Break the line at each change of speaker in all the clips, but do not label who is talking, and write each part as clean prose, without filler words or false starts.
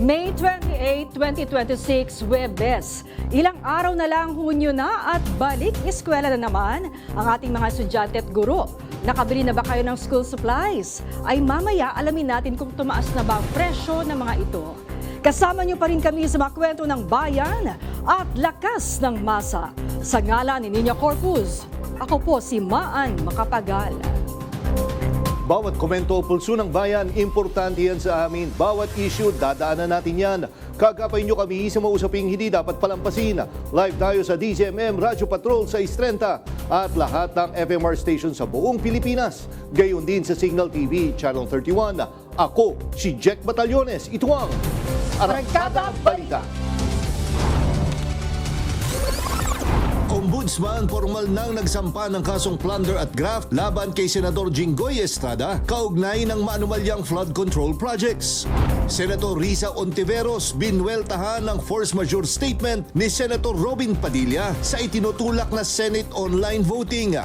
May 28, 2026, Huwebes. Ilang araw na lang Hunyo na at balik eskwela na naman ang ating mga estudyante at guro. Nakabili na ba kayo ng school supplies? Ay mamaya alamin natin kung tumaas na ba ang presyo ng mga ito. Kasama niyo pa rin kami sa mga kwento ng bayan at lakas ng masa. Sa ngalan ni Nina Corpus, ako po si Maan Macapagal.
Bawat komento o pulso ng bayan, importante yan sa amin. Bawat issue, dadaanan natin yan. Kagapay nyo kami sa mausaping hindi dapat palampasin. Live tayo sa DZMM Radyo Patrol sa 630 at lahat ng FMR station sa buong Pilipinas. Gayon din sa Signal TV, Channel 31. Ako, si Jack Batallones. Ito ang Arangkada Balita. Ombudsman formal nang nagsampa ng kasong plunder at graft laban kay Senador Jinggoy Estrada kaugnay ng maanumalyang flood control projects. Senator Risa Ontiveros binweltahan ng force majeure statement ni Senator Robin Padilla sa itinutulak na Senate online voting.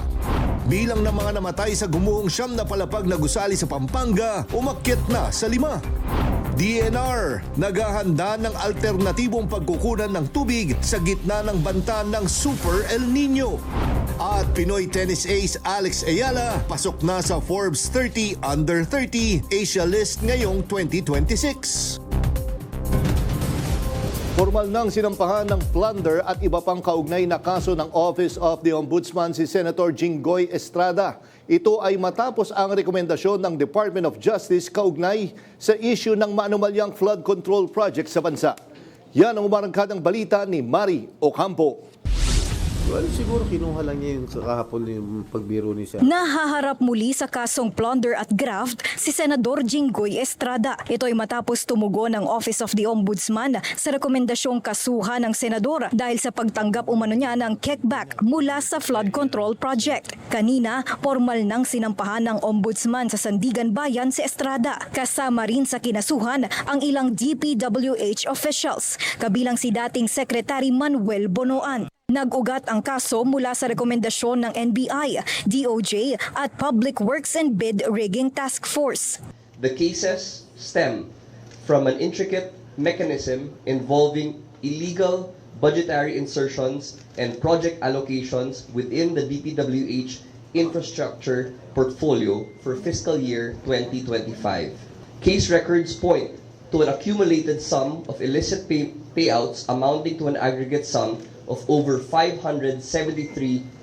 Bilang ng mga namatay sa gumuhong siyam na palapag na gusali sa Pampanga, umakyat na sa 5. DNR, naghahanda ng alternatibong pagkukunan ng tubig sa gitna ng banta ng Super El Nino. At Pinoy tennis ace Alex Ayala, pasok na sa Forbes 30 Under 30 Asia list ngayong 2026. Formal nang sinampahan ng plunder at iba pang kaugnay na kaso ng Office of the Ombudsman si Senator Jinggoy Estrada. Ito ay matapos ang rekomendasyon ng Department of Justice kaugnay sa issue ng maanumalyang flood control project sa bansa. Yan ang umarangkadang balita ni Mari Ocampo.
Well, siguro kinuha lang niya yung kahapon yung pagbiro ni siya.
Nahaharap muli sa kasong plunder at graft si Senador Jinggoy Estrada. Ito ay matapos tumugon ng Office of the Ombudsman sa rekomendasyong kasuhan ng senador dahil sa pagtanggap umano niya ng kickback mula sa flood control project. Kanina, formal nang sinampahan ng Ombudsman sa Sandigan Bayan si Estrada. Kasama rin sa kinasuhan ang ilang DPWH officials, kabilang si dating Secretary Manuel Bonoan. Nag-ugat ang kaso mula sa rekomendasyon ng NBI, DOJ at Public Works and Bid Rigging Task Force.
The cases stem from an intricate mechanism involving illegal budgetary insertions and project allocations within the DPWH infrastructure portfolio for fiscal year 2025. Case records point to an accumulated sum of illicit payouts amounting to an aggregate sum of over 573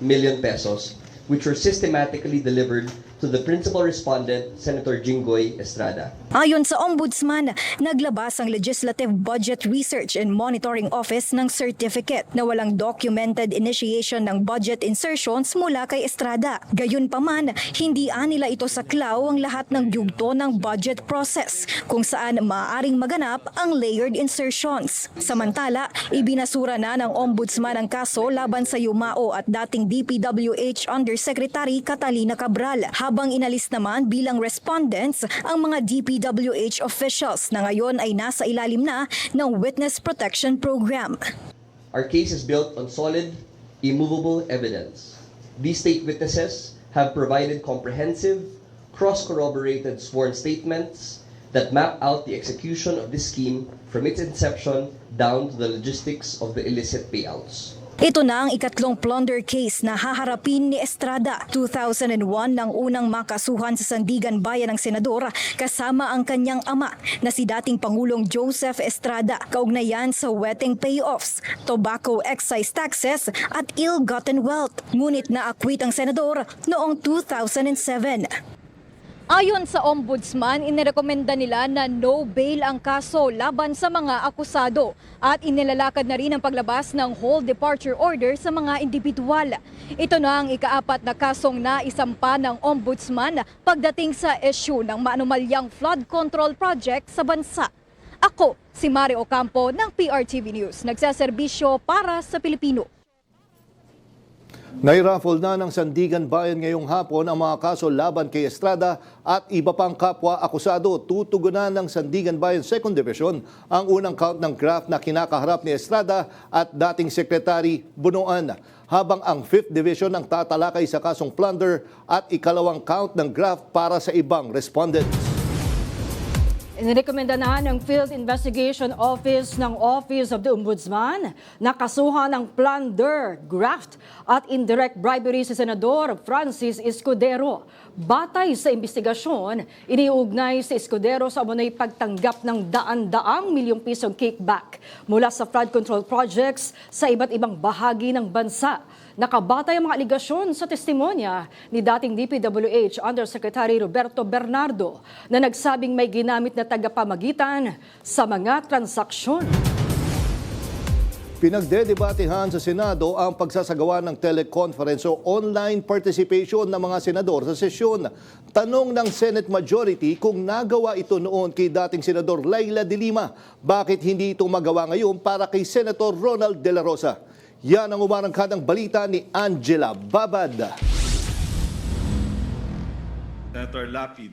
million pesos, which were systematically delivered to the principal respondent, Senator Jinggoy Estrada.
Ayon sa Ombudsman, naglabas ang Legislative Budget Research and Monitoring Office ng certificate na walang documented initiation ng budget insertions mula kay Estrada. Gayunpaman, hindi nila ito saklaw ang lahat ng yugto ng budget process kung saan maaaring maganap ang layered insertions. Samantala, ibinasura na ng Ombudsman ang kaso laban sa Yumao at dating DPWH Undersecretary Catalina Cabral, habang inalis naman bilang respondents ang mga DPWH officials na ngayon ay nasa ilalim na ng Witness Protection Program.
Our case is built on solid, immovable evidence. These state witnesses have provided comprehensive, cross-corroborated sworn statements that map out the execution of this scheme from its inception down to the logistics of the illicit payouts.
Ito na ang ikatlong plunder case na haharapin ni Estrada. 2001 nang unang makasuhan sa Sandigan Bayan ng Senador kasama ang kanyang ama na si dating Pangulong Joseph Estrada, kaugnayan sa wetting payoffs, tobacco excise taxes at ill-gotten wealth. Ngunit naakwit ang senador noong 2007. Ayon sa Ombudsman, inirekomenda nila na no bail ang kaso laban sa mga akusado at inilalakad na rin ang paglabas ng whole departure order sa mga individual. Ito na ang ikaapat na kasong naisampa ng Ombudsman pagdating sa issue ng maanumalyang flood control project sa bansa. Ako, si Mari Ocampo ng PRTV News, nagsaserbisyo para sa Pilipino.
Nairaffle na ng Sandigan Bayan ngayong hapon ang mga kaso laban kay Estrada at iba pang kapwa akusado. Tutugunan ng Sandigan Bayan 2nd Division ang unang count ng graft na kinakaharap ni Estrada at dating Secretary Bonoan, habang ang 5th Division ang tatalakay sa kasong plunder at ikalawang count ng graft para sa ibang respondents.
Inirekomenda na ng Field Investigation Office ng Office of the Ombudsman na kasuhan ng plunder, graft at indirect bribery si Senador Francis Escudero. Batay sa investigasyon, iniugnay si Escudero sa umunay pagtanggap ng daan-daang milyong pisong kickback mula sa flood control projects sa iba't ibang bahagi ng bansa. Nakabatay ang mga aligasyon sa testimonya ni dating DPWH Undersecretary Roberto Bernardo na nagsabing may ginamit na tagapamagitan sa mga transaksyon.
Pinagdedebatehan sa Senado ang pagsasagawa ng teleconference o online participation ng mga senador sa sesyon. Tanong ng Senate Majority kung nagawa ito noon kay dating Senador Laila de Lima, bakit hindi ito magawa ngayon para kay Senator Ronald De La Rosa? Yan ang umarangkadang balita ni Angela Babad.
Senator Lapid,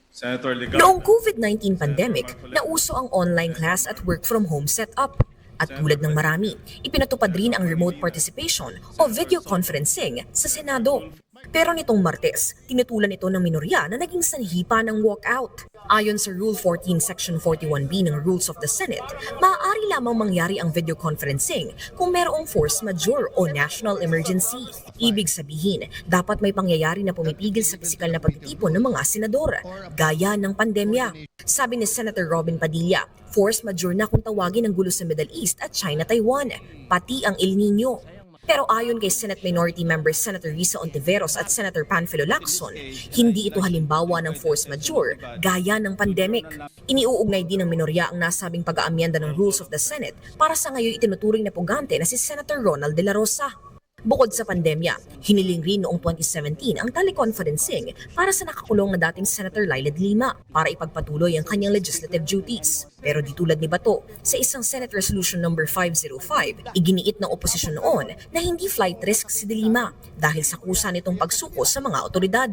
Senator Legarda.
Noong COVID-19 pandemic, nauso ang online class at work from home setup. At tulad ng marami, ipinatupad rin ang remote participation o video conferencing sa Senado. Pero nitong Martes, tinutulan ito ng minorya na naging sanhi pa ng walkout. Ayon sa Rule 14 Section 41B ng Rules of the Senate, maaari lamang mangyari ang video conferencing kung mayroong force majeure o national emergency. Ibig sabihin, dapat may pangyayari na pumipigil sa pisikal na pagtitipon ng mga senador, gaya ng pandemya. Sabi ni Senator Robin Padilla, force majeure na kung tawagin ang gulo sa Middle East at China-Taiwan, pati ang El Nino. Pero ayon kay Senate Minority Members Senator Risa Ontiveros at Senator Panfilo Lacson, hindi ito halimbawa ng force majeure gaya ng pandemic. Iniuugnay din ng minorya ang nasabing pag-aamyenda ng Rules of the Senate para sa ngayon itinuturing na pugante na si Senator Ronald De La Rosa. Bukod sa pandemya, hiniling rin noong 2017 ang teleconferencing para sa nakakulong na dating Senator Laila de Lima para ipagpatuloy ang kanyang legislative duties. Pero di tulad ni Bato, sa isang Senate Resolution No. 505, iginiit ng oposisyon noon na hindi flight risk si de Lima dahil sa kusa nitong pagsuko sa mga otoridad.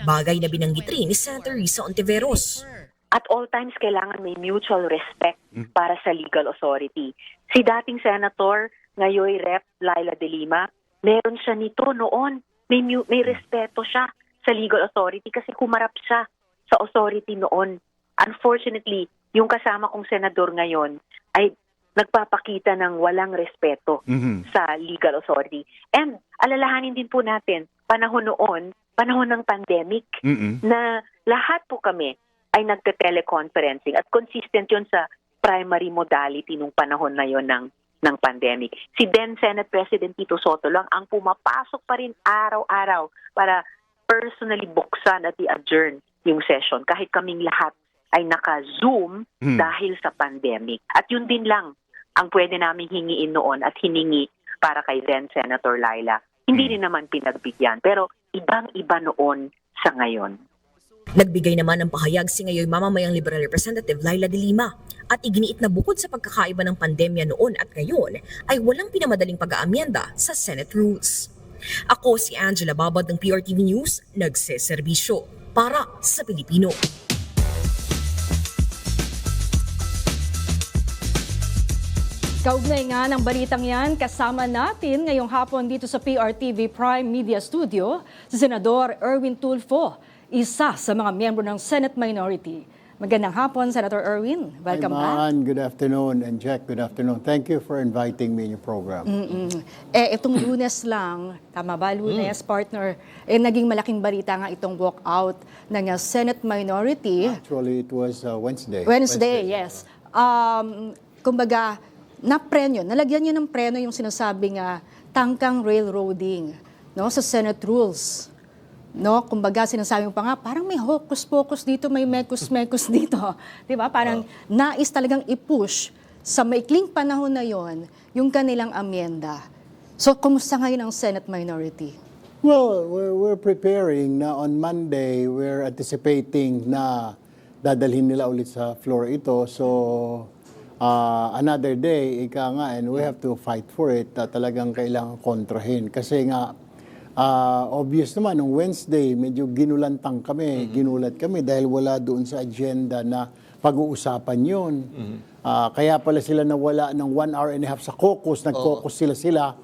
Bagay na binanggit rin ni Senator Risa Ontiveros.
At all times, kailangan may mutual respect para sa legal authority. Si dating Senator, ngayon Rep. Laila de Lima, meron siya nito noon. May respeto siya sa legal authority kasi humarap siya sa authority noon. Unfortunately, yung kasama kong senador ngayon ay nagpapakita ng walang respeto sa legal authority. And alalahanin din po natin, panahon noon, panahon ng pandemic, na lahat po kami ay nagte-teleconferencing at consistent yun sa primary modality nung panahon na yon ng pandemic. Si then Senate President Tito Soto lang ang pumapasok pa rin araw-araw para personally buksan at i-adjourn yung session kahit kaming lahat ay naka-Zoom dahil sa pandemic. At yun din lang ang pwede naming hingiin noon at hiningi para kay then Senator Laila. Hindi rin naman pinagbigyan pero ibang-iba noon sa ngayon.
Nagbigay naman ng pahayag si ngayon mamamayang Liberal Representative Laila de Lima at iginiit na bukod sa pagkakaiba ng pandemya noon at ngayon ay walang pinamadaling pag-aamyenda sa Senate rules. Ako si Angela Babad ng PRTV News, nagseserbisyo para sa Pilipino.
Kaugnay nga ng balitang yan, kasama natin ngayong hapon dito sa PRTV Prime Media Studio si Senador Erwin Tulfo, isa sa mga miyembro ng Senate Minority. Magandang hapon, Senator Erwin. Welcome back.
Good afternoon. And Jack, good afternoon. Thank you for inviting me in your program.
Itong Lunes lang, tama ba, Lunes, partner, naging malaking balita nga itong walkout ng Senate Minority.
Actually, it was Wednesday.
Wednesday, yes. Kumbaga, nalagyan niyo ng preno yung sinasabing tangkang railroading, no, sa Senate rules. No, kumbaga sinasabi mo pa nga, parang may hocus-pocus dito, may mekos-mekos dito. 'Di ba? Parang nais talagang i-push sa maikling panahon na 'yon yung kanilang amyenda. So, kumusta ngayon ang Senate Minority?
Well, we're preparing na on Monday, we're anticipating na dadalhin nila ulit sa floor ito. So, another day, ika nga, and we have to fight for it. Talagang kailangan kontrahin. Kasi nga, obvious naman, nung Wednesday, medyo ginulantang kami, ginulat kami dahil wala doon sa agenda na pag-uusapan yun. Kaya pala sila nawala ng 1 hour and a half sa caucus, nag-caucus sila.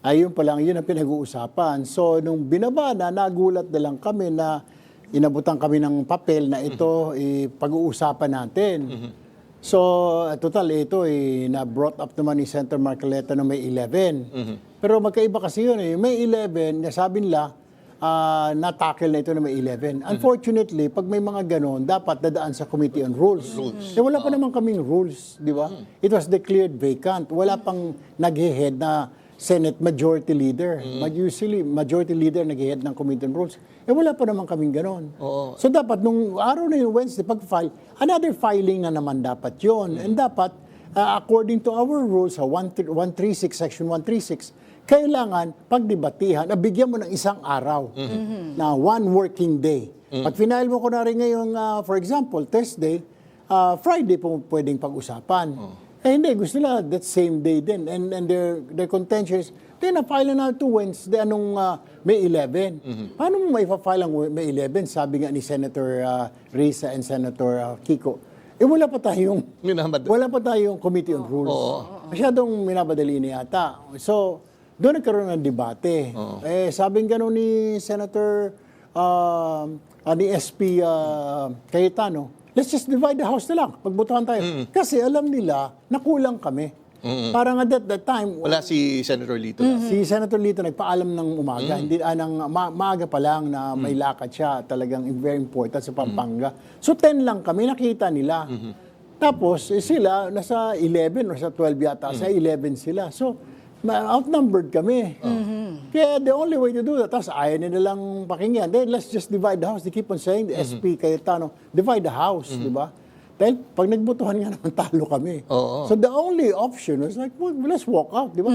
Ayun pa lang, yun ang pinag-uusapan. So, nung binaba na, nagulat na lang kami na inabutan kami ng papel na ito pag-uusapan natin. So, total, ito na-brought up naman ni Senator Marcoleta na May 11. Pero magkaiba kasi yun May 11, nasabi nila, na-tackle na ito na May 11. Unfortunately, pag may mga ganon, dapat dadaan sa Committee on Rules. Wala pa naman kaming rules, di ba? It was declared vacant. Wala pang nag-head na Senate Majority Leader. Usually, Majority Leader nag-head ng Committee on Rules. Wala pa naman kaming ganon. So dapat, nung araw na yung Wednesday, pag-file, another filing na naman dapat yon. And dapat, according to our rules, sa 136, Section 136, kailangan pagdebatihan, bigyan mo ng isang araw na one working day. Pag final mo ko na rin ngayong, for example, Thursday, Friday po pwedeng pag-usapan. Hindi, gusto nila that same day din. And their contention is, na-file na to Wednesday, May 11. Paano mo maipafile ang May 11? Sabi nga ni Senator Risa and Senator Kiko. Wala pa tayong Committee on Rules. Masyadong minabadali na yata. So, doon nagkaroon ng debate. Sabing gano'n ni Senator, ni SP Cayetano, let's just divide the House na lang. Pagbotohan tayo. Kasi alam nila na kulang kami. Parang at that time,
Wala si Senator Lito.
si Senator Lito nagpaalam ng umaga, hindi maaga pa lang na may lakad siya, talagang very important sa Pampanga. So 10 lang kami, nakita nila. Tapos sila, nasa 11 or sa 12 yata, sa 11 sila. So, outnumbered kami. Kaya the only way to do that, tapos ayaw nila lang pakinggan. Then let's just divide the House. They keep on saying, the SP Cayetano, divide the House, di ba? Dahil pag nagbotohan nga naman, talo kami. So the only option was like, well, let's walk out, di ba?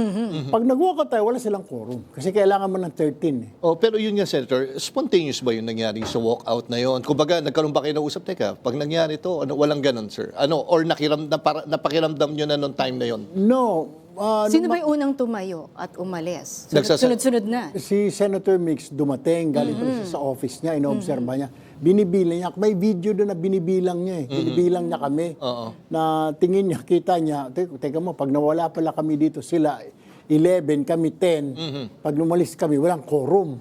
Pag nag-walk out tayo, wala silang quorum. Kasi kailangan mo ng 13.
Pero yun nga, Senator, spontaneous ba yung nangyari sa walkout na yun? Kumbaga, nagkaroon ba kayo na usap? Teka, pag nangyari to, walang ganun, sir? Or napakiramdam nyo na noong time na yun?
No.
Sino ba yung unang tumayo at umalis?
Nagsasa-
Sunod-sunod na.
Si Senator Mix dumating, galing pa siya sa office niya, inoobserba niya. Binibilang niya. May video doon na binibilang niya Binibilang niya kami. Na tingin niya, kita niya, teka mo, pag nawala pala kami dito, sila 11, kami 10. Pag lumalis kami, walang quorum.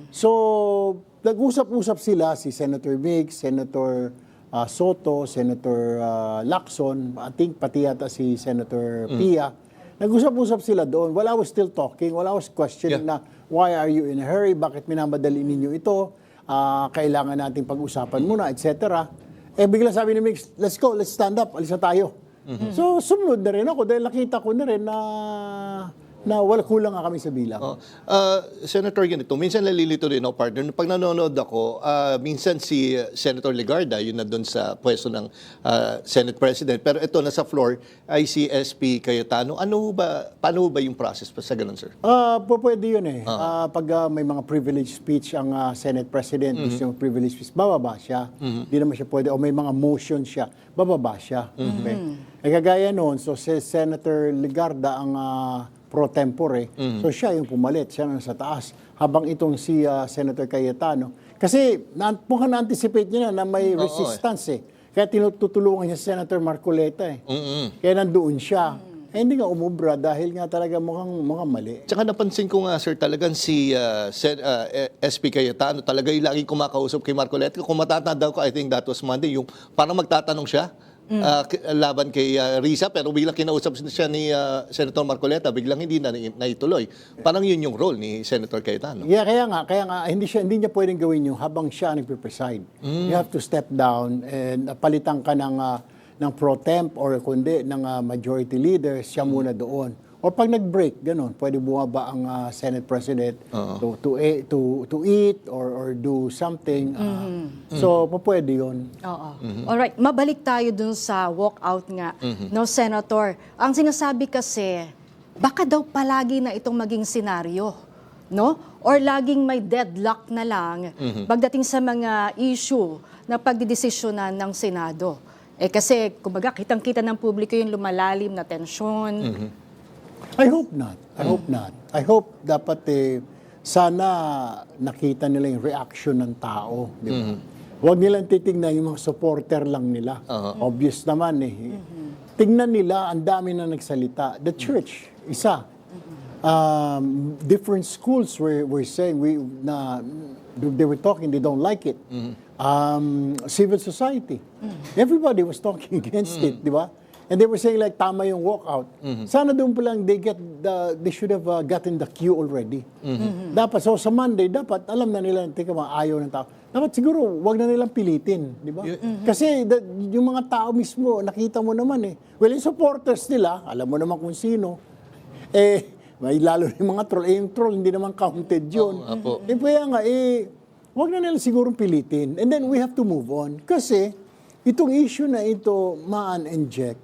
So, nag-usap-usap sila, si Senator Mix, Senator Soto, Senator Lacson, I think pati yata si Senator Pia. Nag-usap-usap sila doon. While I was still talking, while I was questioning na, why are you in a hurry? Bakit minamadali ninyo ito? Kailangan nating pag-usapan muna, etc. Bigla sabi ni Mix, let's go, let's stand up, alis na tayo. So, sumunod na rin ako dahil nakita ko na rin na wala kulang nga kami sa bilang.
Senator, ganito, minsan nalilito rin ako, partner. Pag nanonood ako, minsan si Senator Legarda, yun na doon sa pwesto ng Senate President. Pero ito, nasa floor, ay si SP Cayetano. Paano ba yung process pa sa ganun, sir?
Pwede yun Pag may mga privilege speech ang Senate President, gusto yung privilege speech, bababa siya. Hindi naman siya pwede. O may mga motion siya, bababa siya. Okay? Kagaya noon, so si Senator Legarda ang pro tempore. So siya yung pumalit, siya nasa taas. Habang itong si Senator Cayetano. Kasi mukhang na-anticipate niya na may resistance Kaya tinutulungan niya si Senator Marcoleta Kaya nandoon siya. Hindi nga umubra dahil nga talaga mukhang mali.
Tsaka napansin ko nga, sir, talagang si SP Cayetano talaga yung laging kumakausap kay Marcoleta. Kung matatanda ko, I think that was Monday, yung parang magtatanong siya laban kay Risa, pero biglang kinausap siya ni Senator Marcoleta, biglang hindi na naituloy. Parang yun yung role ni Senator Cayetano.
Yeah, kaya nga hindi niya pwedeng gawin yung habang siya nagpe-preside. You have to step down and palitan ka ng pro temp or kundi ng majority leader, siya muna doon. O pag nag-break, ganun, pwede bumaba ang Senate President to eat or do something. So, pwede yun.
Alright, mabalik tayo dun sa walkout nga, no, Senator. Ang sinasabi kasi, baka daw palagi na itong maging senaryo, no? Or laging may deadlock na lang pagdating sa mga issue na pagdidesisyonan ng Senado. Kasi, kumbaga, kitang-kita ng publiko yung lumalalim na tensyon.
I hope not. I hope dapat sana nakita nila yung reaction ng tao. Di ba? Huwag nilang titignan yung mga supporter lang nila. Obvious naman Tingnan nila, ang dami na nagsalita. The church, isa. Different schools were saying they were talking, they don't like it. Civil society. Everybody was talking against it, di ba? And they were saying like tama yung walkout. Sana doon pa lang they should have gotten the cue already. Dapat so sa Monday dapat alam na nila teka ayaw ng tao. Dapat siguro wag na nilang pilitin, di ba? Kasi yung mga tao mismo nakita mo naman eh. Well, yung supporters nila, alam mo naman kung sino. May lalo yung mga troll. Yung troll hindi naman counted yun. Kaya nga wag na nila siguro pilitin. And then we have to move on. Kasi itong issue na ito, Maan and Jack,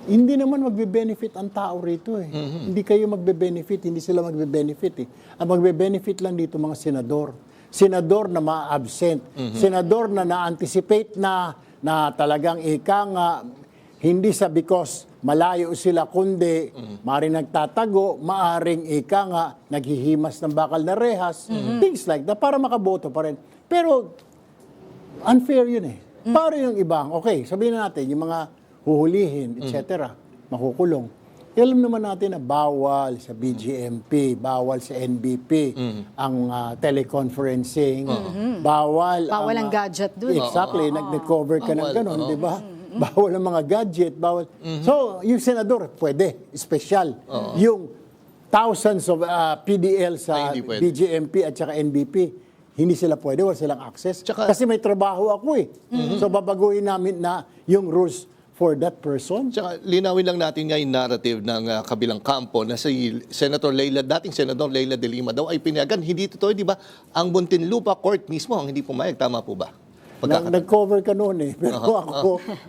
hindi naman magbe-benefit ang tao rito eh. Hindi kayo magbe-benefit, hindi sila magbe-benefit eh. Ang magbe-benefit lang dito mga senador. Senador na ma-absent. Senador na na-anticipate na talagang nga, hindi sa because malayo sila kundi maaaring nagtatago, maaaring nga naghihimas ng bakal na rehas, things like that, para makaboto pa rin. Pero unfair yun eh. Para yung ibang, okay, sabihin na natin, yung mga huhulihin, etc., makukulong. Alam naman natin na bawal sa BGMP, bawal sa NBP, ang teleconferencing, bawal
ang gadget doon.
Exactly, nag-cover ka ng gano'n, di ba? Bawal ang mga gadget, bawal. So, yung senador, pwede, special. Yung thousands of PDL sa BGMP at saka NBP, hindi sila pwede, wala silang access. Kasi may trabaho ako eh. So, babaguhin namin na yung rules for that person.
Tsaka linawin lang natin nga yung narrative ng kabilang kampo na si dating Senador Leila de Lima daw ay pinayagan. Hindi totoo, di ba? Ang Muntinlupa Court mismo ang hindi pumayag. Tama po ba?
Nag-cover ka noon eh. Pero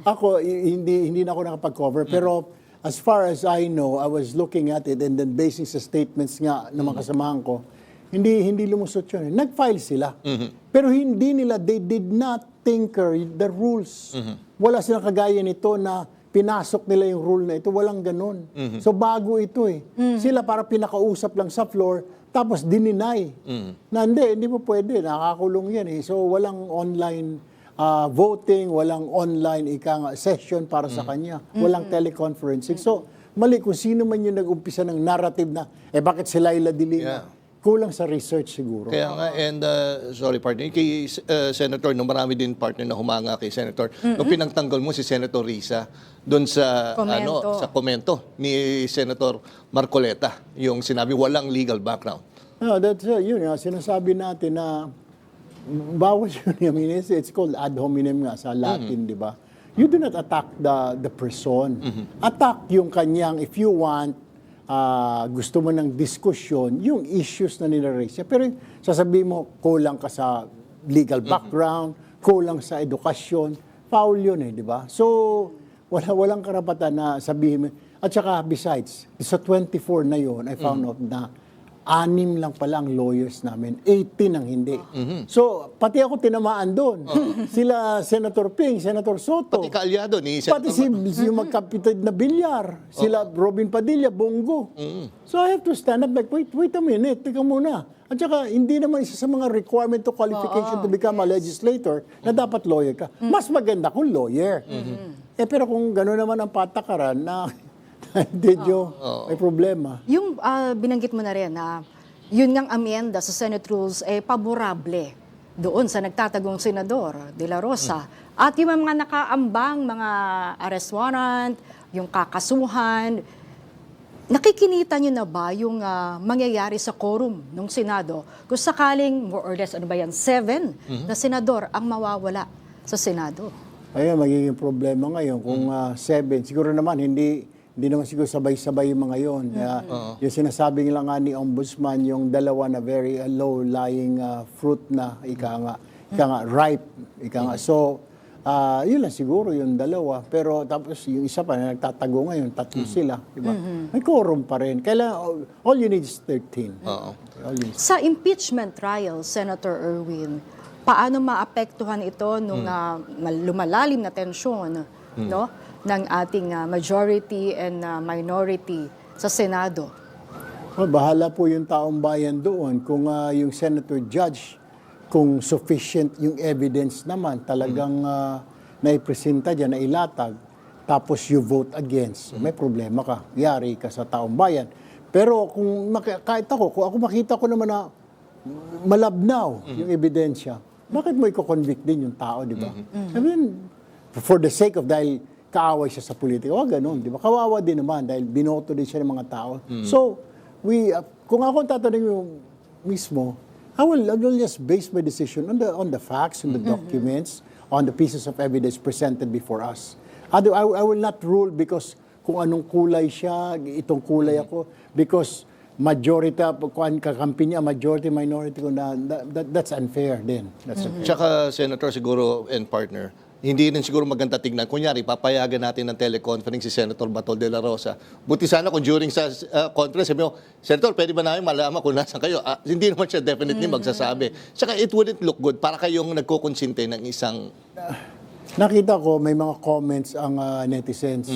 ako hindi na ako nakapag-cover. Pero as far as I know, I was looking at it and then basing sa statements nga ng mga kasamahan ko, hindi lumusot yun. Nag-file sila. Pero they did not tinker the rules. Wala silang kagaya nito na pinasok nila yung rule na ito. Walang ganun. So bago ito eh. Sila para pinakausap lang sa floor, tapos dininay. Na hindi po pwede. Nakakulong yan eh. So walang online voting, walang online session para sa kanya. Walang teleconferencing. So mali kung sino man yung nag-umpisa ng narrative na, bakit si Leila de Lima?
Yeah.
Kulang sa research siguro.
Kaya nga, and sorry partner, kay Senator, no, marami din partner na humanga kay Senator. Nung pinagtanggol mo si Senator Risa doon sa komento ni Senator Marcoleta, yung sinabi walang legal background.
No, that's yun. Sinasabi natin na bawal yun. I mean, it's called ad hominem nga sa Latin, di ba? You do not attack the person. Attack yung kanyang, if you want, gusto mo ng diskusyon, yung issues na nilaraise niya. Pero sasabihin mo, kulang ka sa legal background, kulang sa edukasyon, foul yun eh, di ba? So, walang karapatan na sabihin mo. At saka, besides, sa 24 na yun, I found out na 6 lang pala ang lawyers namin, 18 ang hindi. So, pati ako tinamaan doon. Sila Senator Ping, Senator Soto.
Pati kaalyado ni Senator.
Pati yung magkapitid na Bilyar. Sila Robin Padilla, Bongo. So, I have to stand up like, wait a minute, tika muna. At saka, hindi naman isa sa mga requirement to qualification to become a legislator na dapat lawyer ka. Mas maganda kung lawyer. Pero kung gano'n naman ang patakaran na medyo may problema.
Yung binanggit mo na rin na yun ngang amyenda sa Senate rules ay paborable doon sa nagtatagong senador De La Rosa. At yung mga nakaambang mga arrest warrant, yung kakasuhan, nakikinita nyo na ba yung mangyayari sa quorum ng Senado? Kung sakaling more or less, 7 na senador ang mawawala sa Senado.
Ayun, magiging problema ngayon kung 7. Siguro naman, hindi naman siguro sabay-sabay yung mga yun. Yung sinasabi lang nga ni Ombudsman, yung dalawa na very low-lying fruit na, ripe. So, yun lang siguro yung dalawa. Pero tapos yung isa pa na nagtatago ngayon, 3 sila. Diba? May quorum pa rin. All you need is 13.
Sa impeachment trial, Senator Erwin, paano maapektuhan ito nung lumalalim na tensyon, no? Ng ating majority and minority sa Senado?
Bahala po yung taong bayan doon. Kung yung senator judge, kung sufficient yung evidence naman, talagang naipresenta dyan, nailatag, tapos you vote against, may problema ka. Yari ka sa taong bayan. Pero kung kahit ako makita ko naman na malabnaw yung ebidensya, bakit mo i-convict din yung tao, di ba? I mean, for the sake of dahil kaaway siya sa politika, wag ganun, di ba? Kawawa din naman dahil binoto din siya ng mga tao. So, kung ako tatanungin yung mismo, I will just base my decision on the facts, on the documents, on the pieces of evidence presented before us. I will not rule because kung anong kulay siya, itong kulay ako, because majority, kung kakampi niya, majority, minority, that's unfair din. That's unfair.
Tsaka, Senator, siguro, and partner, hindi rin siguro maganda tignan. Kunyari, papayagan natin ng teleconference si Senator Bato de la Rosa. Buti sana kung during sa conference, sabi mo, Senator, pwede ba namin malaman kung nasan kayo? Hindi naman siya definitely magsasabi. Tsaka it wouldn't look good para kayong nagkukonsinte ng isang...
Nakita ko, may mga comments ang netizens.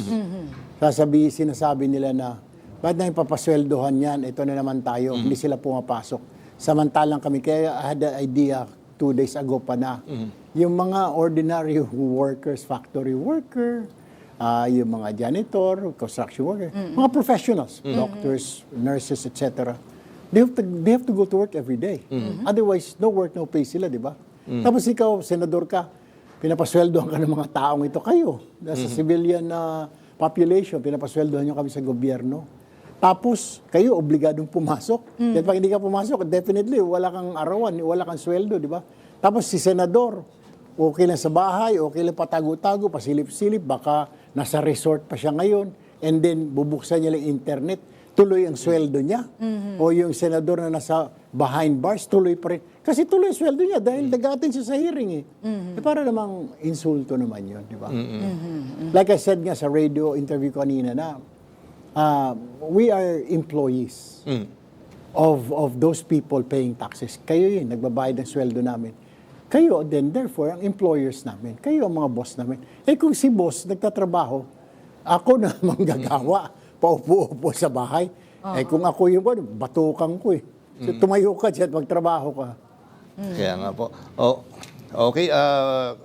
Sinasabi nila na, ba't na ipapasweldohan yan? Ito na naman tayo. Hindi sila pumapasok. Samantalang kami, kaya I had the idea 2 days ago pa na. Yung mga ordinary workers, factory worker, yung mga janitor, construction worker, mga professionals, doctors, nurses, etc. They have to go to work every day. Otherwise, no work, no pay sila, di ba? Tapos ikaw, senador ka, pinapasweldohan ka ng mga taong ito kayo. Sa civilian population, pinapasweldohan nyo kami sa gobyerno. Tapos, kayo, obligadong pumasok. Dahil pag hindi ka pumasok, definitely, wala kang arawan, wala kang sweldo, di ba? Tapos si senador, okay lang sa bahay, okay lang patago-tago, pasilip-silip, baka nasa resort pa siya ngayon, and then bubuksan niya lang internet, tuloy ang sweldo niya. O yung senador na nasa behind bars, tuloy pa rin. Kasi tuloy ang sweldo niya dahil nag-attend siya sa hearing. Para namang insulto naman yun, di ba? Like I said nga sa radio interview ko kanina na, we are employees of those people paying taxes. Kayo yun, nagbabayad ng sweldo namin. Kayo, then therefore, ang employers namin. Kayo ang mga boss namin. Kung si boss nagtatrabaho, ako na manggagawa, paupo-upo sa bahay. Kung ako yung batukan ko eh. So, tumayo ka dyan, magtrabaho ka.
Kaya nga po. Okay,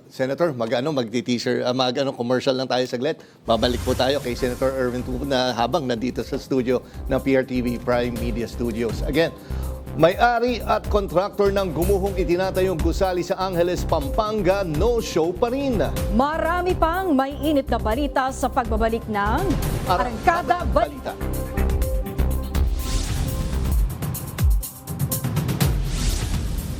Senator, magti-teaser, commercial lang tayo saglit. Babalik po tayo kay Senator Erwin Tulfo na habang nandito sa studio ng PRTV Prime Media Studios. Again, may-ari at kontraktor ng gumuhong itinatayong gusali sa Angeles, Pampanga, no-show pa rin.
Marami pang may init na balita sa pagbabalik ng Arangkada Balita.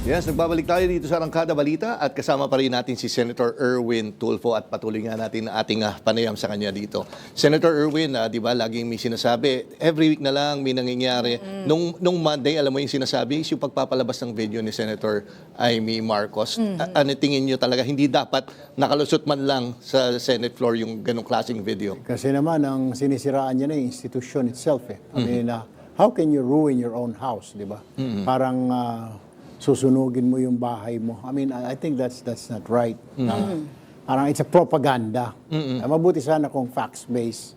Yes, nagbabalik tayo dito sa Arangkada Balita at kasama pa rin natin si Senator Erwin Tulfo at patuloy nga natin ang ating panayam sa kanya dito. Senator Erwin, di ba, laging may sinasabi, every week na lang may nangyayari. Nung Monday, alam mo yung sinasabi, yung pagpapalabas ng video ni Senator Amy Marcos. Ano tingin nyo talaga, hindi dapat nakalusot man lang sa Senate floor yung ganong klaseng video?
Kasi naman, ang sinisiraan niya na yung institution itself. I mean, how can you ruin your own house, di ba? Parang... susunugin mo yung bahay mo. I mean, I think that's not right. Parang it's a propaganda. Mabuti sana kung facts-based.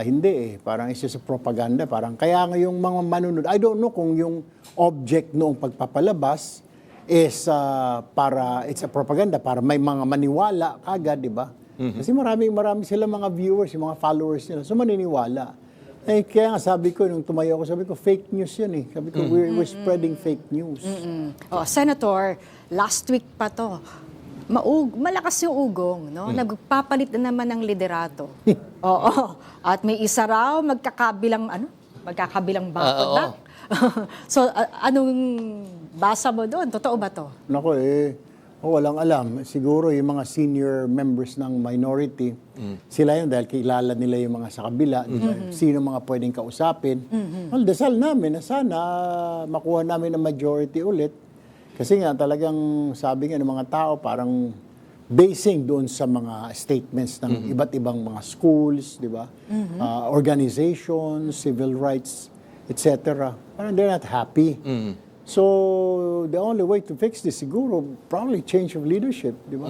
Hindi eh. Parang it's just a propaganda. Parang kaya nga yung mga manunod, I don't know kung yung object noong pagpapalabas is para, it's a propaganda, para may mga maniwala kagad, di ba? Kasi marami sila mga viewers, yung mga followers nila. So maniniwala. Kaya nga sabi ko, nung tumayo ako, sabi ko, fake news yan eh. Sabi ko, we're spreading fake news.
Senator, last week pa to. Malakas yung ugong, no? Nagpapalit na naman ng liderato. Oo. At may isa raw, magkakabilang bakod na. So, anong basa mo doon? Totoo ba to?
Nako walang alam. Siguro yung mga senior members ng minority, sila yun dahil kilala nila yung mga sa kabila, sino mga pwedeng kausapin. Well, dasal namin na sana makuha namin ang majority ulit. Kasi nga talagang sabi nga ng mga tao parang basing doon sa mga statements ng iba't ibang mga schools, di ba? Organizations, civil rights, etc. Parang they're not happy. So, the only way to fix this, siguro, probably change of leadership, di ba?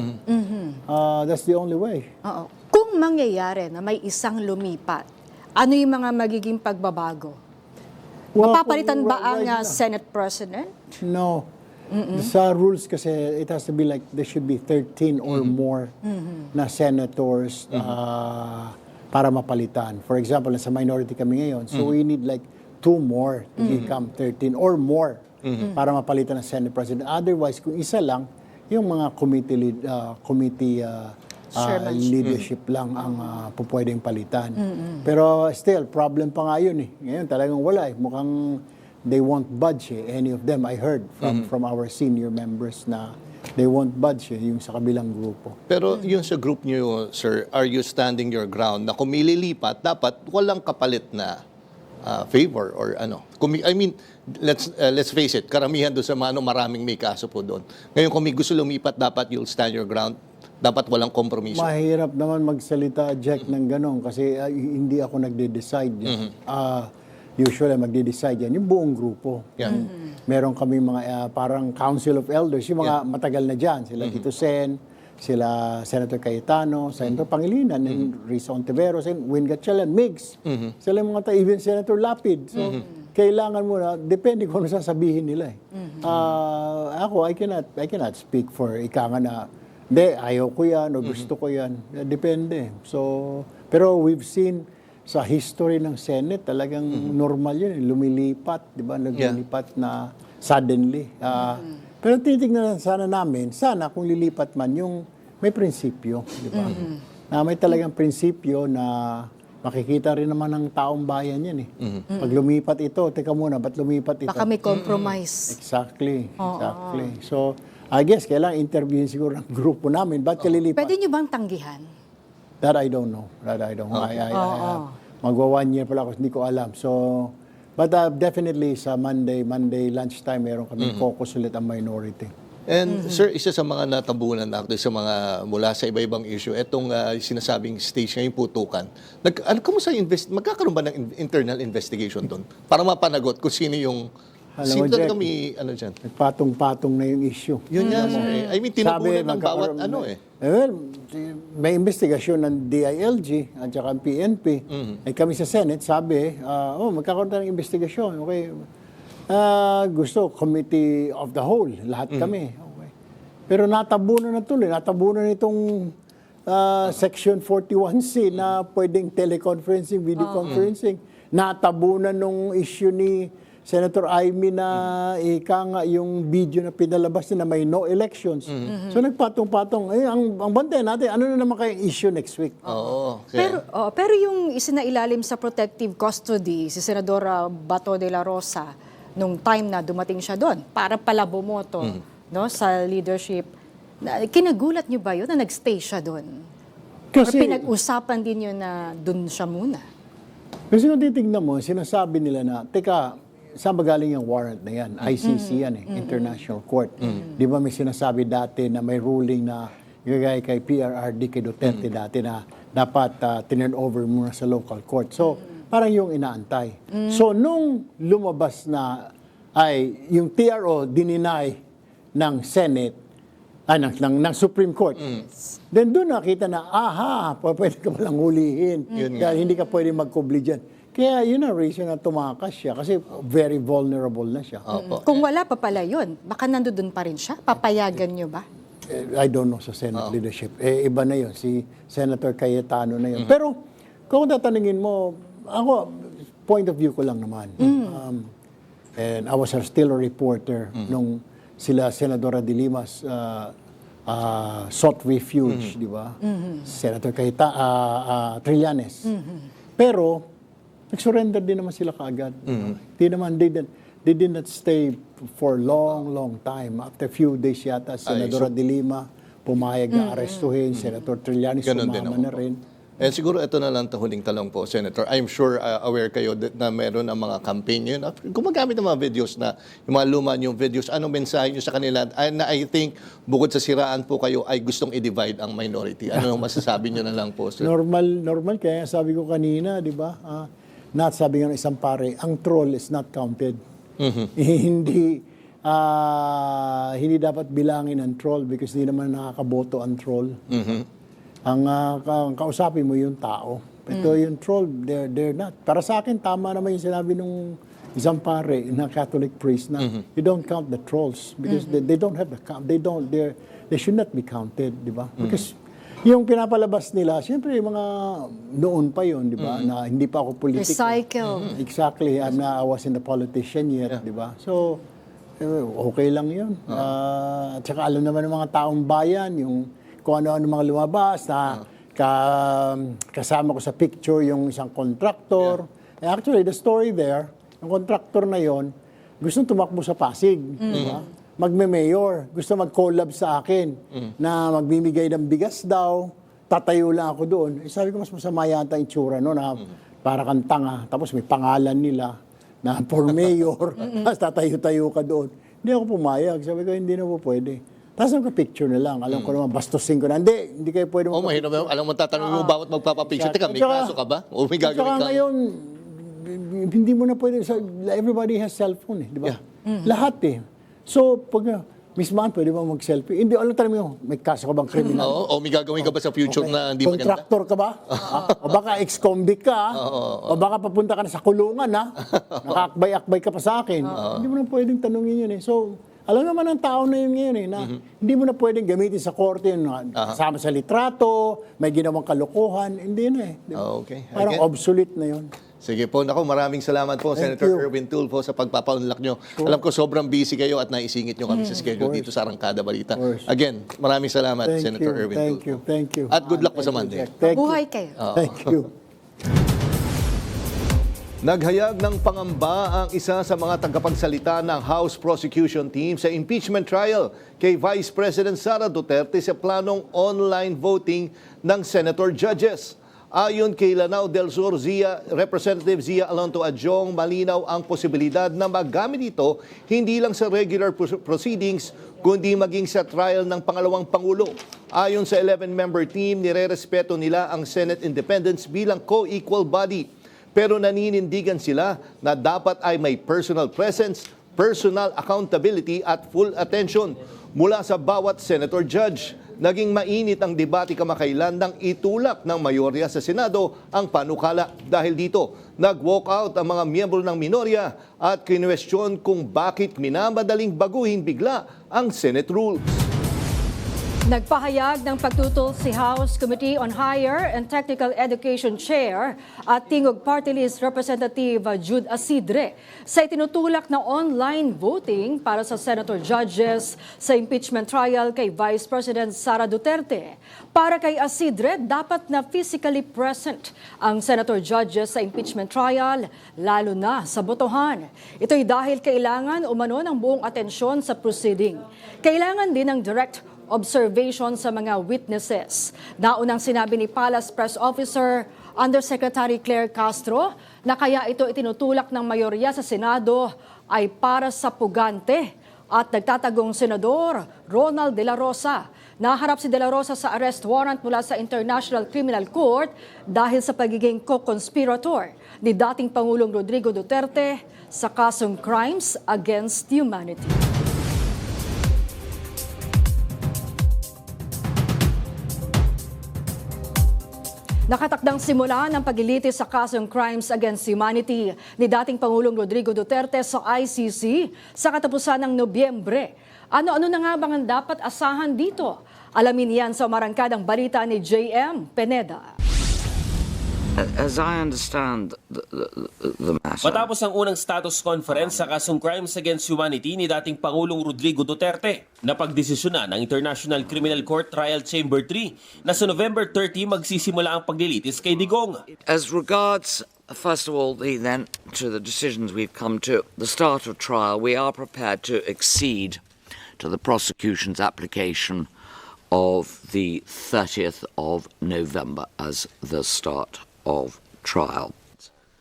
That's the only way.
Oo. Kung mangyayari na may isang lumipat, ano yung mga magiging pagbabago? Mapapalitan ba ang Senate President?
No. Sa rules kasi, it has to be like, there should be 13 or more na senators para mapalitan. For example, sa minority kami ngayon, so we need like 2 more to become 13 or more. para mapalitan ng Senate President. Otherwise, kung isa lang, yung mga committee leadership lang ang pupwedeng palitan. Pero still, problem pa nga yun eh. Ngayon talagang wala eh. Mukhang they won't budge eh. Any of them, I heard from our senior members na they won't budge eh, yung sa kabilang grupo.
Pero yung sa group niyo, sir, are you standing your ground na kung mililipat, dapat walang kapalit na favor or ano? I mean, let's face it, karamihan doon sa maraming may kaso po doon. Ngayon, kung may gusto lumipat, dapat you'll stand your ground. Dapat walang kompromiso.
Mahirap naman magsalita, Jack, ng ganon kasi hindi ako nagde-decide. Usually, magde-decide yan yung buong grupo. Meron kami mga parang Council of Elders, yung mga matagal na dyan. Sila Tito Sen, sila Senator Cayetano, Senator Pangilinan, and Risa Ontiveros, and Win Gatchalian, Migs. Sila yung mga even Senator Lapid. So, kailangan mo na, depende kung ano sasabihin nila. Ako, I cannot speak for ika nga na, hindi, ayaw ko yan, o gusto ko yan. Depende. So, pero we've seen sa history ng Senate, talagang normal yun. Lumilipat, di ba? Naglilipat na suddenly. Pero titignan sana namin, sana kung lilipat man, yung may prinsipyo, di ba? Na may talagang prinsipyo na makikita rin naman ng taong bayan yan eh. Pag lumipat ito, teka muna, ba't lumipat ito?
Baka may compromise.
Exactly. So, I guess, kailangan interviewin siguro ng grupo namin. Ba't kalilipat?
Pwede nyo bang tanggihan?
That I don't know. Magwa 1 year pala ako, hindi ko alam. So, but definitely sa Monday lunchtime, meron kami focus ulit ang minority.
And sir, isa sa mga natabunan actually sa mga mula sa iba-ibang issue, itong sinasabing stage ngayong putukan. Kamusta magkakaroon ba ng internal investigation doon? Para mapanagot kung sino yung
Alam mo,
sino
Jack,
kami, ano dyan?
Patong-patong na yung issue.
Yun nga, sir. I mean, tinabunan ng bawat ano eh.
Well, may investigasyon ng DILG at saka ang PNP. Ay kami sa Senate, sabi, magkakaroon tayo ng investigasyon. Okay. Gusto, Committee of the Whole, lahat kami. Okay. Pero natabunan na tuloy. Natabunan itong Section 41C na pwedeng teleconferencing, video conferencing. Natabunan nung issue ni Senator Amy na yung video na pinalabas na may no elections. So nagpatong-patong. Ang bantay natin, ano na naman kayong issue next week?
Pero yung isinailalim sa protective custody, si Senadora Bato de la Rosa, nung time na dumating siya doon, para pala bumoto no, sa leadership, kinagulat niyo ba yun na nagstay siya doon?
Kasi,
or pinag-usapan din yun na doon siya muna?
Kasi kung titignan mo, sinasabi nila na, teka, saan ba galing yung warrant na yan? ICC yan eh, International Court. Di ba may sinasabi dati na may ruling na gagay kay PRRD, kay Duterte dati na dapat tinurn over muna sa local court. So, parang yung inaantay. So, nung lumabas na ay yung TRO dininay ng Senate, ng Supreme Court, then doon nakita na, pwede ka palang hulihin. Dahil hindi ka pwede magkubli dyan. Kaya yun ang reason na tumakas siya kasi very vulnerable na siya.
Kung wala pa pala yun, baka nandoon pa rin siya? Papayagan nyo ba?
I don't know sa Senate leadership. Iba na yun. Si Senator Cayetano na yun. Pero kung tatanungin mo, ako, point of view ko lang naman. And I was still a reporter nung sila Senadora de Limas sought refuge, di ba? Senator Trillanes. Pero, nag-surrender din naman sila kaagad. Di naman, they did not stay for long time. After a few days yata, Senadora de Lima pumayag na arestuhin, Senator Trillanes sumama na rin.
Siguro ito na lang huling talong po, Senator. I'm sure aware kayo na meron ng mga campaign yun. Gumagamit ng mga videos na, yung mga luma yung videos, anong mensahe nyo sa kanila? Na I think, bukod sa siraan po kayo, ay gustong i-divide ang minority. Ano masasabi nyo na lang po, sir?
Normal. Kaya sabi ko kanina, di ba? Sabi nga ng isang pare, ang troll is not counted. Hindi dapat bilangin ang troll because hindi naman nakakaboto ang troll. Ang kausapin mo yung tao. Ito yung troll, they're not. Para sa akin, tama naman yung sinabi nung isang pare na Catholic priest na you don't count the trolls because they don't have the count. They should not be counted, di ba? Because yung pinapalabas nila, siyempre yung mga noon pa yun, di ba? Na hindi pa ako politiko.
Recycle.
Exactly. I wasn't a politician yet, di ba? So, okay lang yun. At saka alam naman ng mga taong bayan, yung kung ano-ano mga lumabas, na kasama ko sa picture yung isang contractor. Actually, the story there, yung contractor na yon gusto tumakbo sa Pasig. Diba? Magme-mayor. Gusto mag-collab sa akin na magbibigay ng bigas daw. Tatayo lang ako doon. Sabi ko, mas masama yata yung itsura no, na para kang tanga. Tapos may pangalan nila na for mayor. Tapos tatayo-tayo ka doon. Hindi ako pumayag. Sabi ko, hindi na po pwede. Tapos picture na lang. Alam ko naman, bastusin ko na. Hindi kayo pwede
mahirap mo. Alam mo, tatanungin mo bawat magpapapicture. Teka, may kaso ka ba? O may gagawin ka?
Ngayon, hindi mo na pwede. Everybody has cellphone, di ba? Lahat So, pag Miss Man, pwede ba mag-selfie? Hindi, alam mo, may kaso ka bang kriminal?
O may gagawin ka ba sa future na hindi maganda?
Contractor ka ba? O baka ex-convict ka? O baka papunta ka na sa kulungan, ha? Nakaakbay-akbay ka pa sa akin. Hindi mo na pwedeng tanungin yun, So, alam naman ng tao na yun ngayon, na hindi mo na pwedeng gamitin sa korte yun, kasama sa litrato, may ginawang kalokohan, hindi na Di ba?
Okay.
Parang obsolete na yun.
Sige po. Naku, maraming salamat po, Senator Erwin Tulfo, sa pagpapaunlak nyo. Alam ko, sobrang busy kayo at naisingit nyo kami sa schedule dito sa Arangkada Balita. Again, maraming salamat, Senator Erwin Tulfo.
Thank you.
At good luck po sa Monday.
Buhay kayo.
Thank you.
Naghayag ng pangamba ang isa sa mga tagapagsalita ng House Prosecution Team sa impeachment trial kay Vice President Sara Duterte sa planong online voting ng senator judges. Ayon kay Lanao del Sur Representative Zia Alonto Adjong, malinaw ang posibilidad na magamit ito hindi lang sa regular proceedings kundi maging sa trial ng pangalawang Pangulo. Ayon sa 11-member team, nirerespeto nila ang Senate independence bilang co-equal body. Pero naninindigan sila na dapat ay may personal presence, personal accountability at full attention mula sa bawat senator judge. Naging mainit ang debate kamakailan nang itulak ng mayorya sa Senado ang panukala. Dahil dito, nag-walk out ang mga miyembro ng minorya at kinwestiyon kung bakit minamadaling baguhin bigla ang Senate rules.
Nagpahayag ng pagtutol si House Committee on Higher and Technical Education Chair at Tingog Party List Representative Jude Asidre sa itinutulak na online voting para sa senator judges sa impeachment trial kay Vice President Sara Duterte. Para kay Asidre, dapat na physically present ang senator judges sa impeachment trial, lalo na sa botohan. Ito'y dahil kailangan umano ng buong atensyon sa proceeding. Kailangan din ng direct observation sa mga witnesses. Naunang sinabi ni Palace Press Officer Undersecretary Claire Castro na kaya ito itinutulak ng mayorya sa Senado ay para sa pugante at nagtatagong Senador Ronald De La Rosa. Naharap si De La Rosa sa arrest warrant mula sa International Criminal Court dahil sa pagiging co-conspirator ni dating Pangulong Rodrigo Duterte sa kasong Crimes Against Humanity. Nakatakdang simula ng paglilitis sa kasong Crimes Against Humanity ni dating Pangulong Rodrigo Duterte sa ICC sa katapusan ng Nobyembre. Ano-ano na nga bang ang dapat asahan dito? Alamin yan sa umarangkadang balita ni JM Peneda.
As I understand the matter.
Matapos ang unang status conference sa kasong Crimes Against Humanity ni dating Pangulong Rodrigo Duterte, napagdesisyonan ng International Criminal Court Trial Chamber 3 na sa November 30 magsisimula ang paglilitis kay Digong.
As regards, first of all, to the decisions we've come to, the start of trial, we are prepared to accede to the prosecution's application of the 30th of November as the start of trial.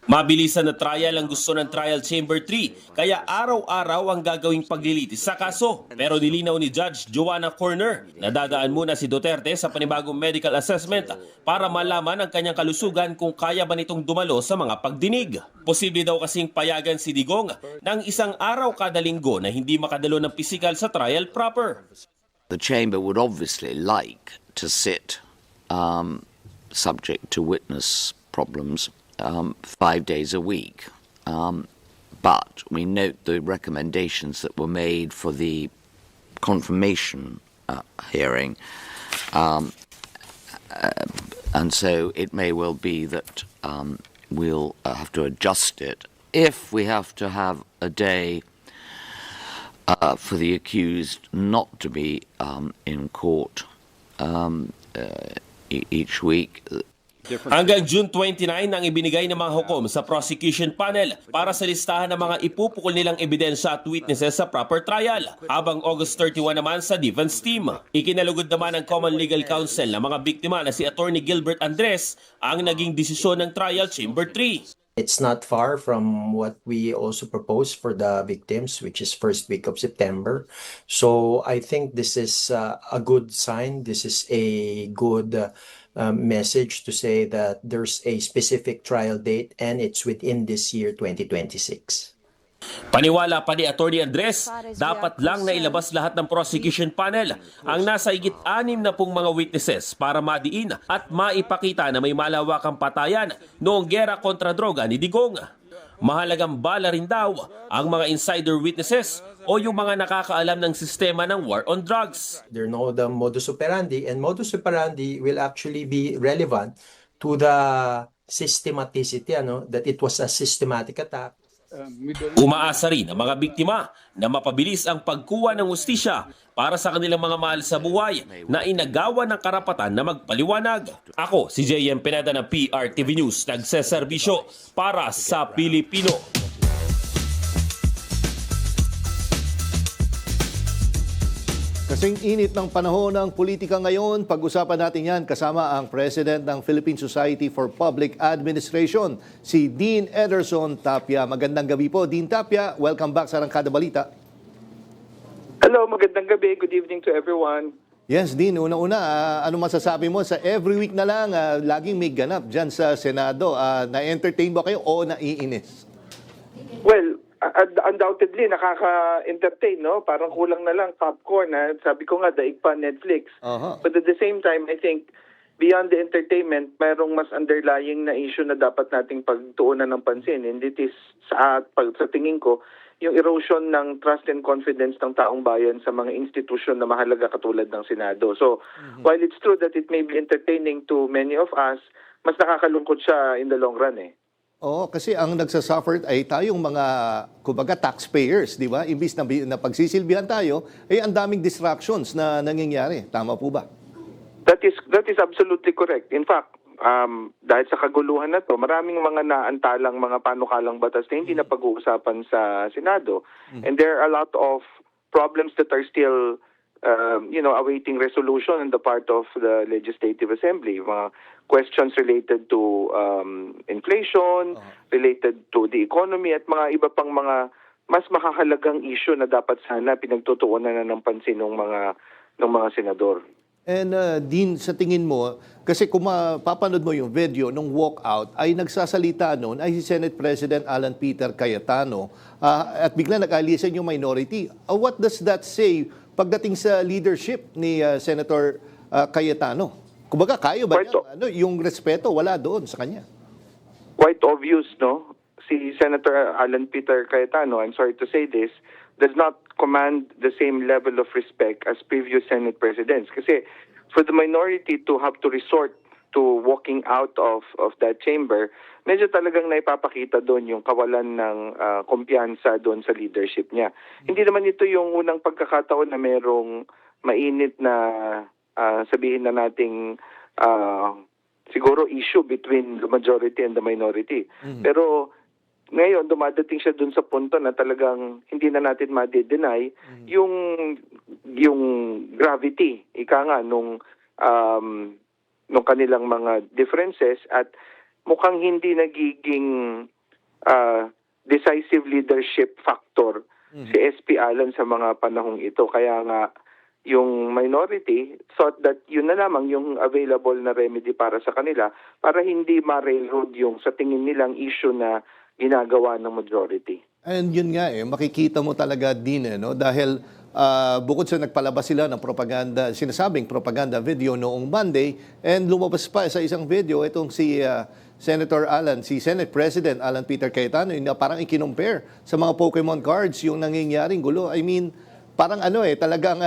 Mabilisan na trial ang gusto ng Trial Chamber 3, kaya araw-araw ang gagawing paglilitis sa kaso. Pero nilinaw ni Judge Joanna Corner na dadaan muna si Duterte sa panibagong medical assessment para malaman ang kanyang kalusugan kung kaya ba nitong dumalo sa mga pagdinig. Posible daw kasing payagan si Digong ng isang araw kada linggo na hindi makadalo ng pisikal sa trial proper.
The chamber would obviously like to sit subject to witness problems 5 days a week. But we note the recommendations that were made for the confirmation hearing. And so it may well be that we'll have to adjust it if we have to have a day for the accused not to be in court each week.
Hanggang June 29 ang ibinigay ng mga hukom sa prosecution panel para sa listahan ng mga ipupukol nilang ebidensya at witnesses sa proper trial. Habang August 31 naman sa defense team. Ikinalugod naman ng Common Legal Counsel ng mga biktima na si Attorney Gilbert Andres ang naging desisyon ng Trial Chamber 3.
It's not far from what we also proposed for the victims, which is first week of September. So I think this is a good sign. This is a good message to say that there's a specific trial date and it's within this year, 2026.
Paniwala pa ni Attorney Andres, dapat lang na ilabas lahat ng prosecution panel ang nasa higit 60 mga witnesses para madiin at maipakita na may malawakang patayan noong gera kontra droga ni Digong. Mahalagang bala rin daw ang mga insider witnesses o yung mga nakakaalam ng sistema ng war on drugs.
They know the modus operandi, and modus operandi will actually be relevant to the systematicity, that it was a systematic attack.
Umaasa rin ang mga biktima na mapabilis ang pagkuha ng hustisya para sa kanilang mga mahal sa buhay na inagawa ng karapatan na magpaliwanag. Ako si JM Pineda ng PRTV News, nagseserbisyo para sa Pilipino.
Kasing init ng panahon ng politika ngayon, pag-usapan natin yan kasama ang President ng Philippine Society for Public Administration, si Dean Ederson Tapia. Magandang gabi po, Dean Tapia. Welcome back sa Arangkada Balita.
Hello, magandang gabi. Good evening to everyone.
Yes, Dean, una-una, ano masasabi mo sa every week na lang, laging may ganap dyan sa Senado? Na-entertain ba kayo o naiinis?
Well, undoubtedly, nakaka-entertain, no? Parang kulang na lang popcorn, ha? Sabi ko nga, daig pa Netflix. But at the same time, I think, beyond the entertainment, mayroong mas underlying na issue na dapat nating pagtuunan ng pansin. And it is, sa tingin ko, yung erosion ng trust and confidence ng taong bayan sa mga institusyon na mahalaga katulad ng Senado. So, while it's true that it may be entertaining to many of us, mas nakakalungkot siya in the long run, eh.
Oo, kasi ang nagsasuffer ay tayong mga, kumbaga, taxpayers, di ba? Imbis na pagsisilbihan tayo, ang daming distractions na nangyayari. Tama po ba?
That is absolutely correct. In fact, dahil sa kaguluhan na to, maraming mga naantalang mga panukalang batas na hindi na pag-uusapan sa Senado. And there are a lot of problems that are still awaiting resolution on the part of the Legislative Assembly. Mga questions related to inflation, related to the economy, at mga iba pang mga mas makahalagang issue na dapat sana pinagtutuunan na ng pansin ng mga senador.
And Dean, sa tingin mo, kasi kung mapapanood mo yung video nung walkout, ay nagsasalita noon ay si Senate President Alan Peter Cayetano at bigla nag-alisan yung minority. What does that say pagdating sa leadership ni Senator Cayetano? Kumbaga, kayo ba niya? Yung respeto, wala doon sa kanya.
Quite obvious, no? Si Senator Alan Peter Cayetano, I'm sorry to say this, does not command the same level of respect as previous Senate presidents. Kasi for the minority to have to resort to walking out of that chamber, medyo talagang naipapakita doon yung kawalan ng kumpiyansa doon sa leadership niya. Hindi naman ito yung unang pagkakataon na merong mainit na sabihin na nating siguro issue between the majority and the minority. Pero ngayon, dumadating siya dun sa punto na talagang hindi na natin ma-deny yung gravity, ika nga, nung kanilang mga differences, at mukhang hindi nagiging decisive leadership factor si SP Alan sa mga panahong ito. Kaya nga, yung minority thought that yun na lamang yung available na remedy para sa kanila para hindi ma-railroad yung sa tingin nilang issue na ginagawa ng majority.
And yun nga makikita mo talaga din no? Dahil bukod sa nagpalabas sila ng propaganda, sinasabing propaganda video noong Monday, and lumabas pa sa isang video itong si Senate President Alan Peter Cayetano, na parang i-compare sa mga Pokemon cards yung nangyayaring gulo. I mean, parang talagang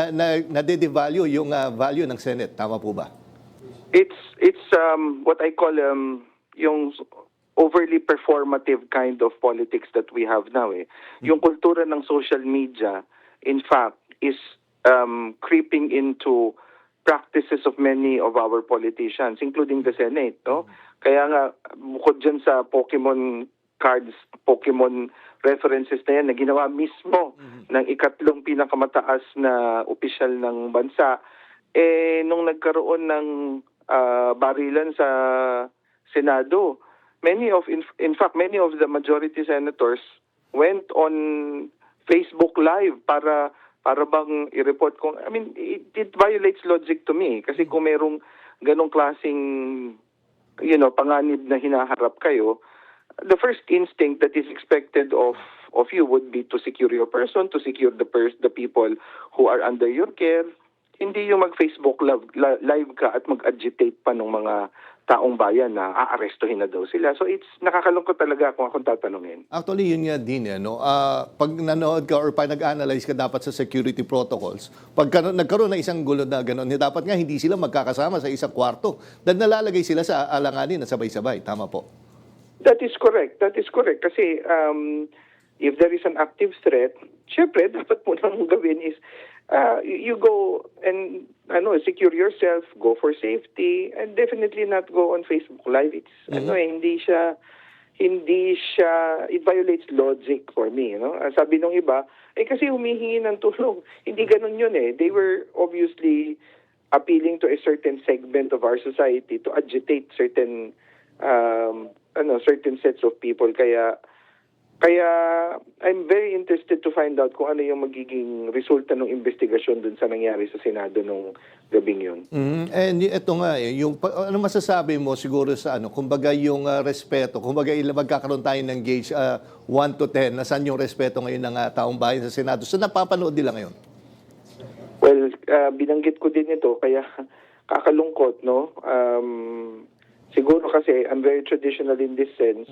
nade-devalue yung value ng Senate. Tama po ba?
It's what I call yung overly performative kind of politics that we have now. Yung kultura ng social media in fact, is creeping into practices of many of our politicians, including the Senate. No? Kaya nga, bukod dyan sa Pokemon cards, Pokemon references na yan, na ginawa mismo ng ikatlong pinakamataas na opisyal ng bansa, nung nagkaroon ng barilan sa Senado, in fact, many of the majority senators went on Facebook Live para bang i-report kung, I mean, it violates logic to me. Kasi kung merong ganong klaseng, panganib na hinaharap kayo, the first instinct that is expected of you would be to secure your person, to secure the people who are under your care. Hindi yung mag-Facebook live ka at mag-agitate pa ng mga taong bayan na aarestuhin na daw sila. So it's nakakalungkot talaga kung akong tatanungin.
Actually, yun nga din. Pag nanood ka or pag nag-analyze ka dapat sa security protocols, pag nagkaroon ng isang gulo na gano'n, dapat nga hindi sila magkakasama sa isang kwarto. Dahil nalalagay sila sa alanganin na sabay-sabay. Tama po.
That is correct. Kasi if there is an active threat, syempre, dapat mo nang gawin is you go and secure yourself, go for safety, and definitely not go on Facebook Live. It's hindi siya, it violates logic for me. Sabi nung iba, kasi humihingi ng tulong. Hindi ganun yun eh. They were obviously appealing to a certain segment of our society to agitate certain sets of people. Kaya I'm very interested to find out kung ano yung magiging resulta ng investigasyon dun sa nangyari sa Senado nung gabing yun.
And ito nga, yung, ano masasabi mo siguro sa kumbaga yung respeto, kumbaga magkakaroon tayo ng gauge 1 to 10, nasaan yung respeto ngayon ng taong bayan sa Senado? So napapanood nila ngayon?
Well, binanggit ko din ito, kaya kakalungkot, no? Siguro kasi I'm very traditional in this sense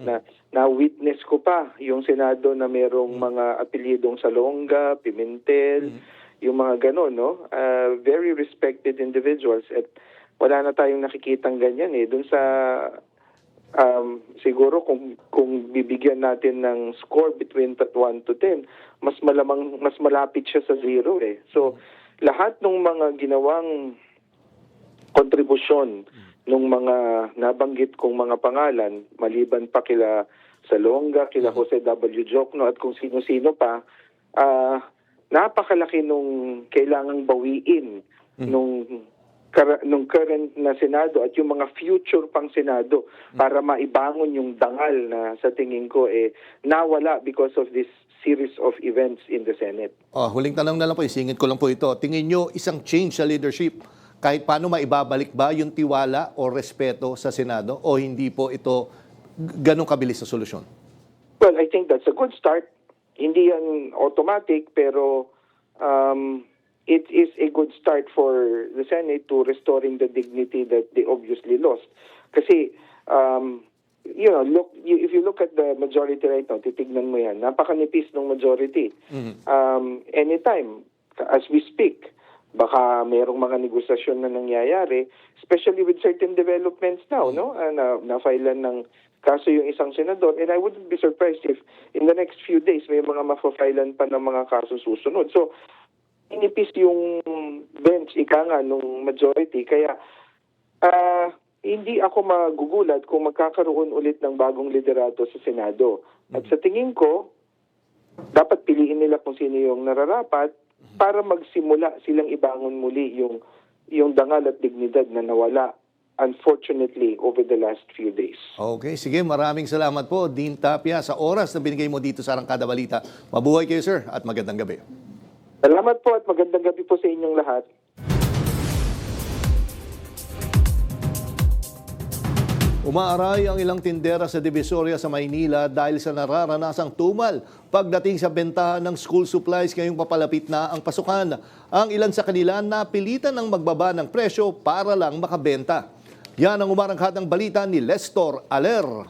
na witness ko pa yung Senado na merong mga apelyidong Salonga, Pimentel, yung mga ganon, no? Very respected individuals at wala na tayong nakikitang ganyan eh. Doon sa siguro kung bibigyan natin ng score between 1 to 10, mas malapit siya sa 0 eh. So lahat ng mga ginawang kontribusyon nung mga nabanggit kong mga pangalan, maliban pa kila Salonga, kila Jose W. Jokno at kung sino-sino pa, napakalaki nung kailangang bawiin nung current na Senado at yung mga future pang Senado para maibangon yung dangal na sa tingin ko nawala because of this series of events in the Senate.
Huling tanong na lang po, isingit ko lang po ito. Tingin nyo isang change sa leadership, kahit paano maibabalik ba yung tiwala o respeto sa Senado o hindi po ito ganong kabilis na solusyon?
Well, I think that's a good start. Hindi yan automatic pero it is a good start for the Senate to restoring the dignity that they obviously lost. Kasi, if you look at the majority right now, titignan mo yan, napakanipis ng majority. Anytime, as we speak, baka mayroong mga negosasyon na nangyayari, especially with certain developments now, no? Na-filean ng kaso yung isang senador, and I wouldn't be surprised if in the next few days may mga ma-filean pa ng mga kaso susunod. So, inipis yung bench, ika nga, nung majority, kaya hindi ako magugulat kung magkakaroon ulit ng bagong liderato sa Senado. At sa tingin ko, dapat piliin nila kung sino yung nararapat para magsimula silang ibangon muli yung dangal at dignidad na nawala, unfortunately, over the last few days.
Okay, sige, maraming salamat po, Dean Tapia, sa oras na binigay mo dito sa Arangkada Balita. Mabuhay kayo, sir, at magandang gabi.
Salamat po at magandang gabi po sa inyong lahat.
Umaaray ang ilang tindera sa Divisoria sa Maynila dahil sa nararanasang tumal pagdating sa bentahan ng school supplies ngayong papalapit na ang pasukan. Ang ilan sa kanila napilitan ng magbaba ng presyo para lang makabenta. Yan ang umarangkadang balita ni Lestor Aler.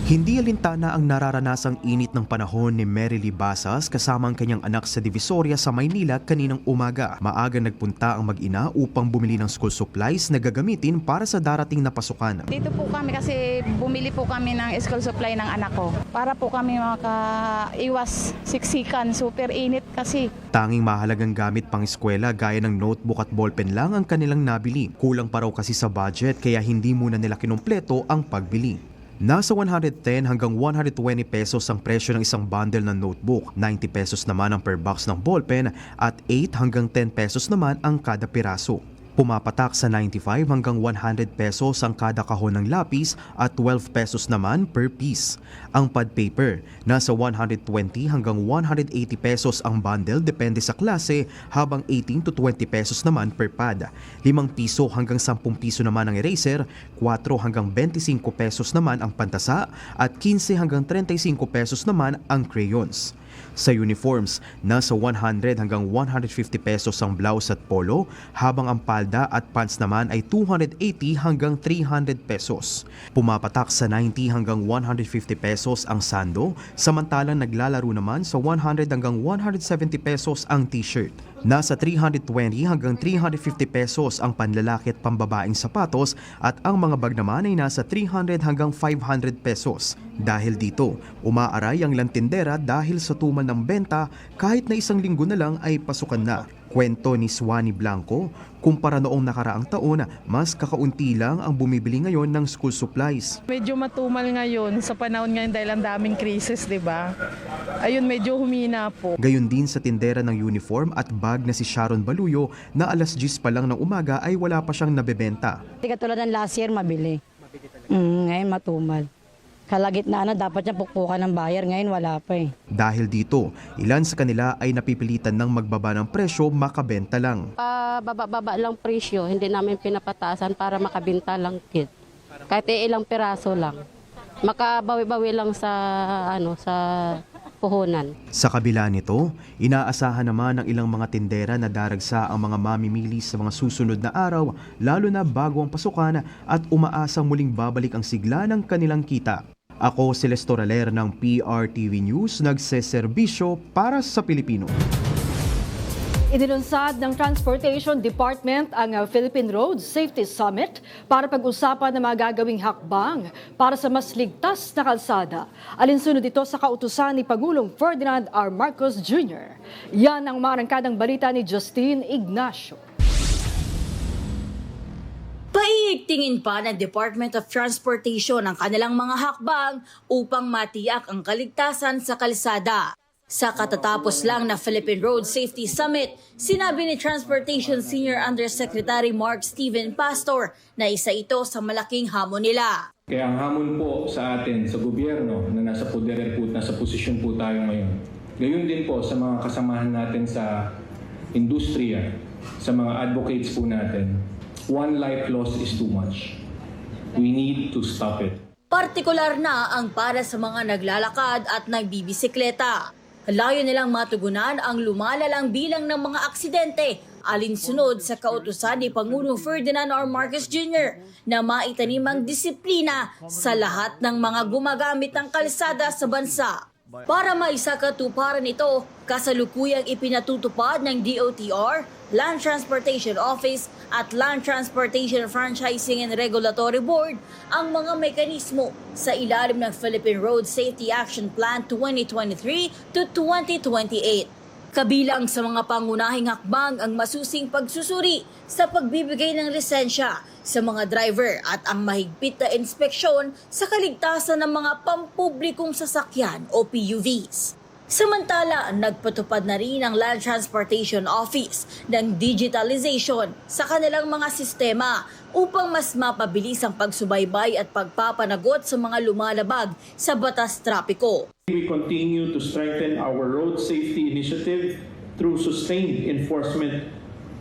Hindi alintana ang nararanasang init ng panahon ni Mary Lee Basas kasama ang kanyang anak sa Divisoria sa Maynila kaninang umaga. Maaga nagpunta ang mag-ina upang bumili ng school supplies na gagamitin para sa darating na pasukan.
Dito po kami kasi bumili po kami ng school supply ng anak ko para po kami makaiwas siksikan. Super init kasi.
Tanging mahalagang gamit pang eskwela gaya ng notebook at ballpen lang ang kanilang nabili. Kulang pa raw kasi sa budget kaya hindi muna nila kinumpleto ang pagbili. Nasa 110 hanggang 120 pesos ang presyo ng isang bundle ng notebook, 90 pesos naman ang per box ng ballpen at 8 hanggang 10 pesos naman ang kada piraso. Pumapatak sa 95 hanggang 100 pesos ang kada kahon ng lapis at 12 pesos naman per piece. Ang pad paper, nasa 120 hanggang 180 pesos ang bundle depende sa klase habang 18 to 20 pesos naman per pad. 5 piso hanggang 10 piso naman ang eraser, 4 hanggang 25 pesos naman ang pantasa at 15 hanggang 35 pesos naman ang crayons. Sa uniforms, nasa 100 hanggang 150 pesos ang blouse at polo, habang ang palda at pants naman ay 280 hanggang 300 pesos. Pumapatak sa 90 hanggang 150 pesos ang sando, samantalang naglalaro naman sa 100 hanggang 170 pesos ang t-shirt. Nasa 320 hanggang 350 pesos ang panlalaki at pambabaeng sapatos at ang mga bag naman ay nasa 300 hanggang 500 pesos. Dahil dito, umaaray ang lantindera dahil sa tumal ng benta kahit na isang linggo na lang ay pasukan na. Kwento ni Swani Blanco, kumpara noong nakaraang taon, mas kakaunti lang ang bumibili ngayon ng school supplies.
Medyo matumal ngayon sa panahon ngayon dahil ang daming krisis, di ba? Ayun, medyo humina po.
Gayon din sa tindera ng uniform at bag na si Sharon Baluyo na alas 10 pa lang ng umaga ay wala pa siyang nabebenta.
Katulad ng last year, mabili. Ngayon matumal. Kalagitnaan na dapat niya pukpukan ng buyer, ngayon wala pa eh.
Dahil dito, ilan sa kanila ay napipilitan ng magbaba ng presyo makabenta lang.
Baba lang presyo, hindi namin pinapatasan para makabenta lang kit. Kahit ilang piraso lang. Makabawi-bawi lang sa puhunan.
Sa kabila nito, inaasahan naman ng ilang mga tindera na daragsa ang mga mamimili sa mga susunod na araw, lalo na bago ang pasukan at umaasang muling babalik ang sigla ng kanilang kita. Ako si Lester Aler ng PRTV News, nagseserbisyo para sa Pilipino.
Inilunsad ng Transportation Department ang Philippine Road Safety Summit para pag-usapan ng mga gagawing hakbang para sa mas ligtas na kalsada. Alinsunod ito sa kautusan ni Pangulong Ferdinand R. Marcos Jr. Yan ang marangkadang balita ni Justine Ignacio.
Paiigtingin pa ng Department of Transportation ang kanilang mga hakbang upang matiyak ang kaligtasan sa kalsada. Sa katatapos lang na Philippine Road Safety Summit, sinabi ni Transportation Senior Undersecretary Mark Steven Pastor na isa ito sa malaking hamon nila.
Kaya ang hamon po sa atin, sa gobyerno na nasa poder po, nasa posisyon po tayo ngayon. Gayon din po sa mga kasamahan natin sa industriya, sa mga advocates po natin. One life lost is too much. We need to stop it.
Partikular na ang para sa mga naglalakad at nagbibisikleta. Layo nilang matugunan ang lumalalang bilang ng mga aksidente alinsunod sa kautusan ni Pangulong Ferdinand R. Marcos Jr. na maitanim ang disiplina sa lahat ng mga gumagamit ng kalsada sa bansa. Para maisakatuparan ito, kasalukuyang ipinatutupad ng DOTR, Land Transportation Office at Land Transportation Franchising and Regulatory Board ang mga mekanismo sa ilalim ng Philippine Road Safety Action Plan 2023 to 2028. Kabilang sa mga pangunahing hakbang ang masusing pagsusuri sa pagbibigay ng lisensya sa mga driver at ang mahigpit na inspeksyon sa kaligtasan ng mga pampublikong sasakyan o PUVs. Samantala, nagpatupad na rin ang Land Transportation Office ng digitalization sa kanilang mga sistema upang mas mapabilis ang pagsubaybay at pagpapanagot sa mga lumalabag sa batas trapiko.
We continue to strengthen our road safety initiative through sustained enforcement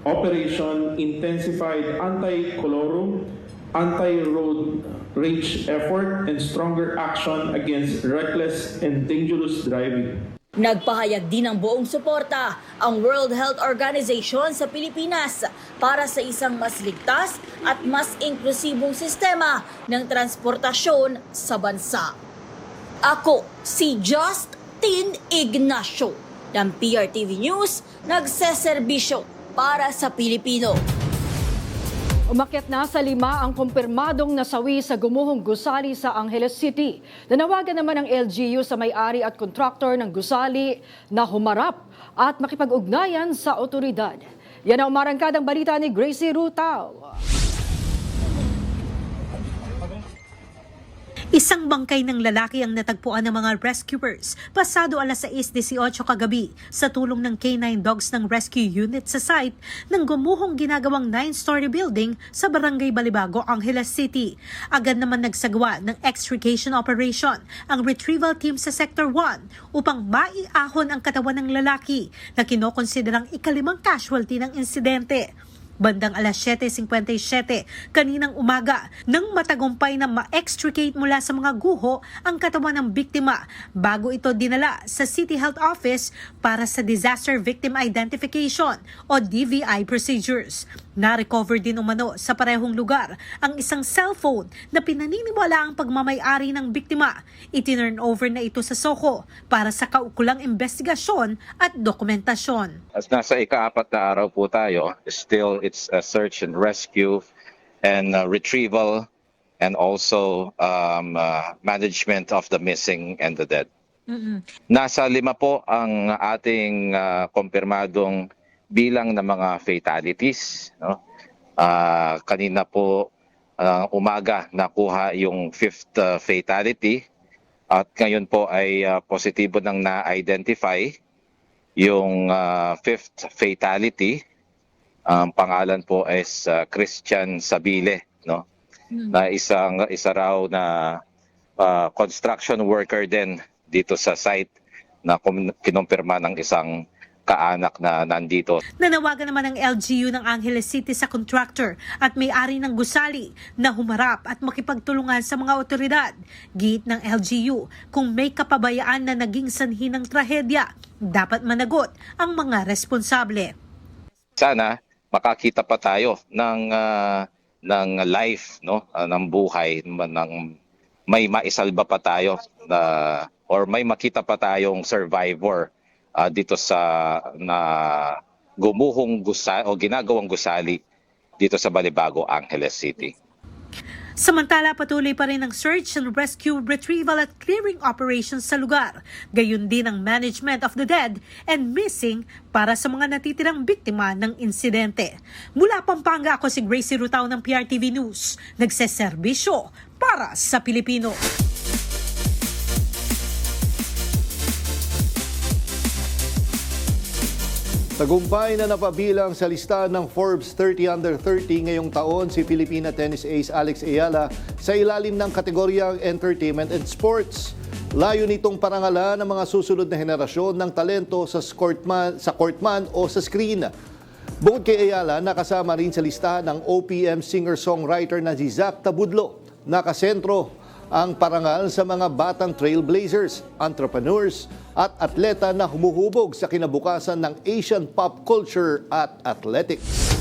operation, intensified anti-colorum, anti-road rage effort, and stronger action against reckless and dangerous driving.
Nagpahayag din ng buong suporta ang World Health Organization sa Pilipinas para sa isang mas ligtas at mas inklusibong sistema ng transportasyon sa bansa. Ako si Justin Ignacio ng PRTV News, nagseserbisyo para sa Pilipino.
Umakyat na sa 5 ang kumpirmadong nasawi sa gumuhong gusali sa Angeles City. Nanawagan naman ang LGU sa may-ari at kontraktor ng gusali na humarap at makipag-ugnayan sa otoridad. Yan ang umarangkadang balita ni Gracie Rutao.
Isang bangkay ng lalaki ang natagpuan ng mga rescuers pasado alas 6:18 kagabi sa tulong ng K9 dogs ng rescue unit sa site ng gumuhong ginagawang 9-story building sa Barangay Balibago, Angeles City. Agad naman nagsagawa ng extrication operation ang retrieval team sa Sector 1 upang maiahon ang katawan ng lalaki na kinokonsiderang ikalimang casualty ng insidente. Bandang alas 7:57 kaninang umaga nang matagumpay na ma-extricate mula sa mga guho ang katawan ng biktima bago ito dinala sa City Health Office para sa Disaster Victim Identification o DVI procedures. Na-recover din umano sa parehong lugar ang isang cellphone na pinaniniwala ang pagmamay-ari ng biktima. Itinurn over na ito sa SOCO para sa kaukulang investigasyon at dokumentasyon.
As nasa ika-4 na araw po tayo, still it's a search and rescue and retrieval and also management of the missing and the dead. Nasa 5 po ang ating kumpirmadong bilang ng mga fatalities. No? Kanina po umaga nakuha yung 5th fatality at ngayon po ay positibo nang na-identify yung 5th fatality. Ang pangalan po is Christian Sabile, no? Na isa raw na construction worker din dito sa site na kinumpirma ng isang kaanak na nandito.
Nanawagan naman ng LGU ng Angeles City sa contractor at may-ari ng gusali na humarap at makipagtulungan sa mga otoridad. Giit ng LGU, kung may kapabayaan na naging sanhi ng trahedya, dapat managot ang mga responsable.
Sana makakita pa tayo ng life, no, ng buhay, ng may maisalba pa tayo or may makita pa tayong survivor dito sa gumuhong gusali o ginagawang gusali dito sa Balibago, Angeles City.
Samantala, patuloy pa rin ang search and rescue, retrieval at clearing operations sa lugar. Gayon din ang management of the dead and missing para sa mga natitirang biktima ng insidente. Mula Pampanga, ako si Gracie Rutao ng PRTV News. Nagseserbisyo para sa Pilipino.
Tagumpay na napabilang sa listahan ng Forbes 30 Under 30 ngayong taon si Filipina tennis ace Alex Ayala sa ilalim ng kategoryang Entertainment and Sports. Layo nitong parangalan ng mga susunod na henerasyon ng talento sa courtman o sa screen. Bukod kay Ayala, nakasama rin sa listahan ng OPM singer-songwriter na si Zach Tabudlo. Nakasentro ang parangal sa mga batang trailblazers, entrepreneurs at atleta na humuhubog sa kinabukasan ng Asian pop culture at athletics.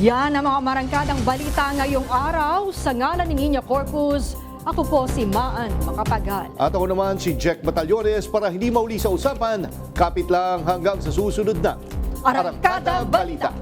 Yan ang mga marangkadang balita ngayong araw. Sa ngalan ni Nina Corpus, ako po si Maan Makapagal.
At ako naman si Jack Batallones para hindi mauli sa usapan, kapit lang hanggang sa susunod na
Arangkada Balita.